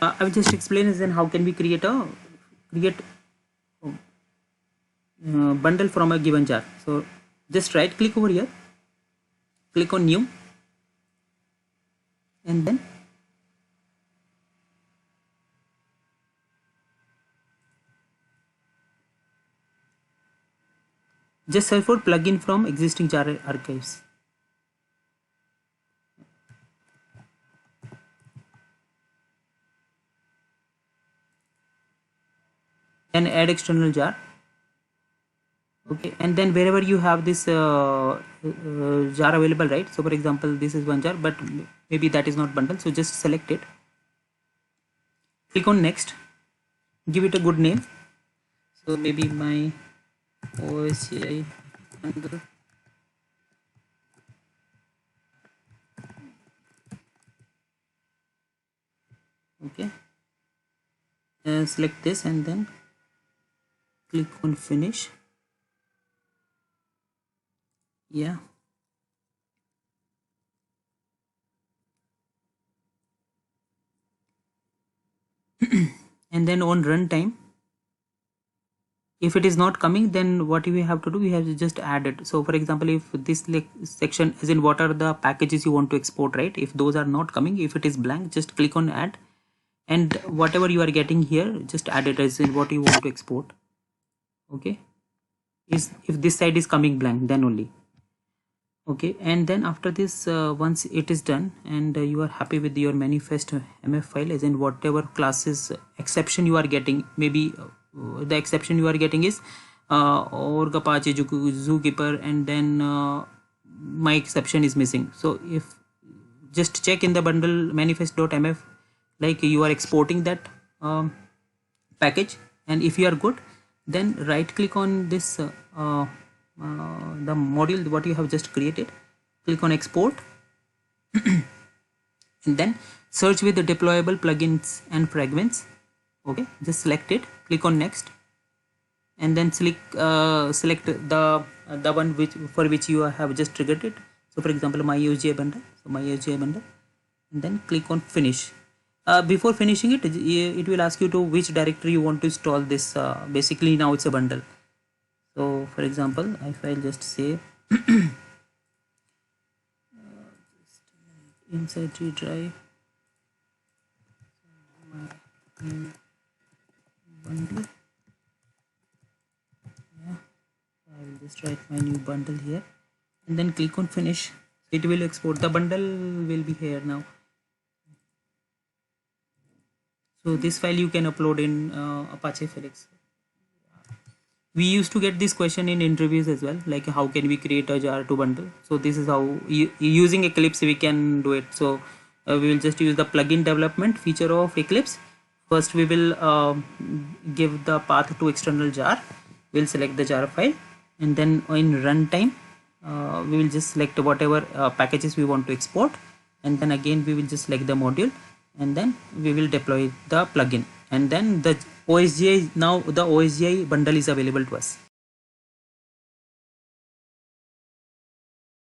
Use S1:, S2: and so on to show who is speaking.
S1: I will just explain is then how can we create bundle from a given jar. So just right click over here, click on new, and then just search for plugin from existing jar archives. And add external jar. Okay, and then wherever you have this jar available, right? So for example, this is one jar, but maybe that is not bundle, so just select it, click on next, give it a good name. So maybe my OSCI bundle. Okay, select this and then click on finish. Yeah, and then on runtime, if it is not coming, then what we have to do, we have to just add it. So for example, if this section is in what are the packages you want to export, right? If those are not coming, if it is blank, just click on add, and whatever you are getting here, just add it as in what you want to export. Okay, is if this side is coming blank, then only. Okay, and then after this, once it is done and you are happy with your manifest mf file, as in whatever classes exception you are getting, maybe the exception you are getting is org apache zookeeper, and then my exception is missing. So if just check in the bundle manifest.mf, like you are exporting that package, and if you are good, then right click on this the module what you have just created, click on export and then search with the deployable plugins and fragments. Okay, just select it, click on next, and then select the one for which you have just triggered it. So for example, my OSGI bundle, and then click on finish. Before finishing it, it will ask you to which directory you want to install this. Basically now it's a bundle. So for example, if I'll just say inside G drive bundle, yeah, I will just write my new bundle here and then click on finish. It will export. The bundle will be here now. So this file you can upload in Apache Felix. We used to get this question in interviews as well, like how can we create a jar to bundle. So this is how using Eclipse we can do it. So we will just use the plugin development feature of Eclipse. First we will give the path to external jar. We'll select the jar file, and then in runtime we will just select whatever packages we want to export, and then again we will just select the module, and then we will deploy the plugin, and then the OSGI, now the OSGI bundle is available to us.